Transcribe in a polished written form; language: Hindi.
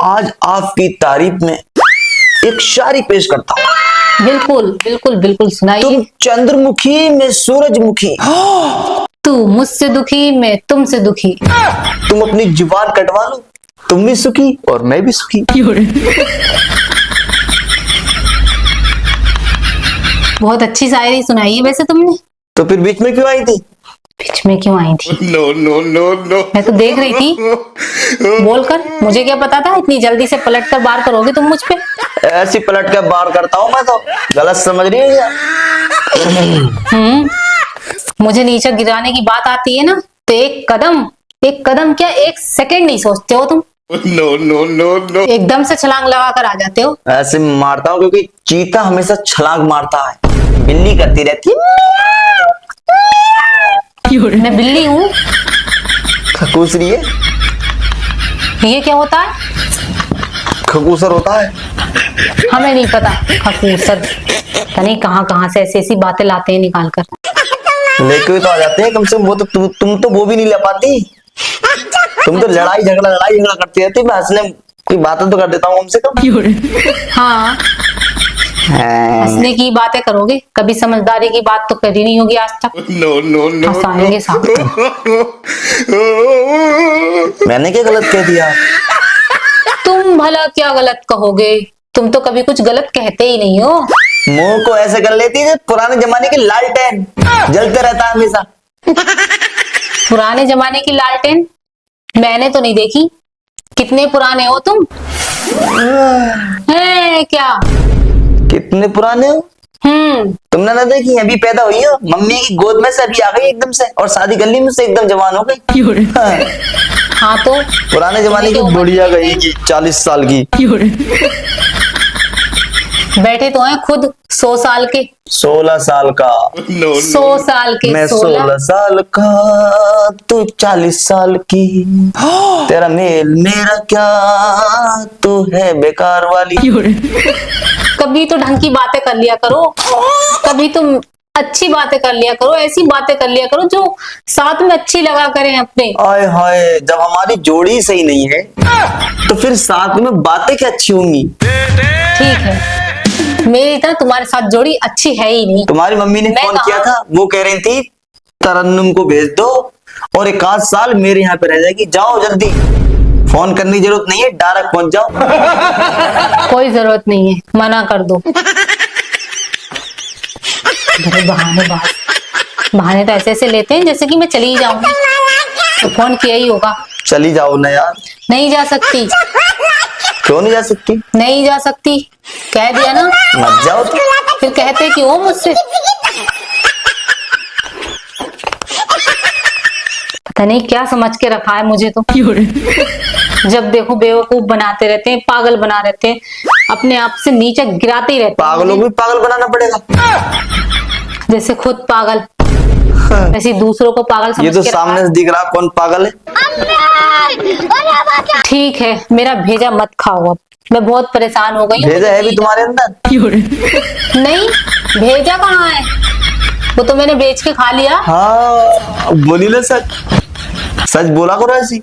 आज आपकी तारीफ में एक शायरी पेश करता हूँ। बिल्कुल बिल्कुल बिल्कुल सुनाइए। तुम चंद्रमुखी मैं सूरजमुखी, तू मुझसे दुखी मैं तुमसे दुखी। तुम अपनी जुबान कटवा लो, तुम भी सुखी और मैं भी सुखी। बहुत अच्छी शायरी सुनाई है वैसे तुमने। तो फिर बीच में क्यों आई थी? बीच में क्यों आई थी? नो नो नो नो, मैं तो देख रही थी बोलकर, मुझे क्या पता था इतनी जल्दी से पलट कर वार करोगे तुम मुझ पे। ऐसी पलट कर बार करता हूँ मैं तो, गलत समझ रही है क्या? मुझे नीचे गिराने की बात आती है ना तो एक कदम क्या एक सेकंड नहीं सोचते हो तुम। नो नो नो नो, एकदम से छलांग लगा कर आ जाते हो। ऐसे मारता हूँ क्योंकि चीता हमेशा छलांग मारता है, बिल्ली करती रहती है। मैं बिल्ली हूँ? खकूसरी है। ये क्या होता है? खकूसर होता है। हमें नहीं पता खकूसर, पता नहीं कहाँ से ऐसी ऐसी बातें लाते हैं निकाल कर। लेके तो आ जाते हैं कम से कम, वो तो तुम तो वो भी नहीं ले पाती। तुम तो लड़ाई झगड़ा करती रहती। मैं हंसने कोई बातें तो कर देता हूँ कम से कम। हाँ, हंसने की बातें करोगे, कभी समझदारी की बात तो करी नहीं होगी आज तक। नो नो नो, हंसाएंगे साथ। मैंने क्या गलत कह दिया? तुम भला क्या गलत कहोगे, तुम तो कभी कुछ गलत कहते ही नहीं हो। मुंह को ऐसे कर लेती है पुराने जमाने की लालटेन, जलते रहता है हमेशा। पुराने जमाने की लालटेन मैंने तो नहीं देखी। कितने पुराने हो तुम? है क्या? कितने पुराने हो? तुमने ना देखी, अभी पैदा हुई हो मम्मी की गोद में से, अभी आ गई एकदम से, और शादी कर ली मुझसे, एकदम जवान हो गई। हाँ तो पुराने जमाने की बुढ़िया गई 40 साल की। बैठे तो हैं खुद 100 साल के। 16 साल का। 100 साल के। मैं 16 साल का, तू 40 साल की। तेरा मेल मेरा क्या, तू है बेकार वाली। कभी तो ढंग की बातें कर लिया करो, कभी तुम अच्छी बातें कर लिया करो, ऐसी बातें कर लिया करो जो साथ में अच्छी लगा करें अपने। आय हाय, जब हमारी जोड़ी सही नहीं है तो फिर साथ में बातें क्या अच्छी होंगी? ठीक है, मेरी तरह तुम्हारे साथ जोड़ी अच्छी है ही नहीं। तुम्हारी मम्मी ने फोन किया था, वो कह रही थी तरन्नुम को भेज दो और 1 साल मेरे यहाँ पे रह जाएगी, जाओ जल्दी। फोन करने की जरूरत नहीं है, डायरेक्ट पहुंच जाओ। कोई जरूरत नहीं है, मना कर दो। बहाने तो ऐसे ऐसे लेते हैं जैसे कि मैं चली ही जाऊंगी, तो फोन किया ही होगा। चली जाओ ना यार। नहीं जा सकती। क्यों नहीं जा सकती? नहीं जा सकती, कह दिया ना। मत जाओ तो। फिर कहते क्यों हो मुझसे? पता नहीं क्या समझ के रखा है मुझे तो। जब देखो बेवकूफ बनाते रहते हैं, पागल बना रहते हैं, अपने आप से नीचे गिराते ही रहते हैं। पागलों को भी पागल बनाना पड़ेगा। जैसे खुद पागल ऐसे दूसरों को पागल समझ ये तो के सामने से दिख रहा कौन पागल है। ठीक है, मेरा भेजा मत खाओ, अब मैं बहुत परेशान हो गई हूँ। भेजा है भी तुम्हारे अंदर? नहीं, भेजा कहाँ है, वो तो मैंने बेच के खा लिया। हाँ बोली ना, सच सच बोला करो ऐसी।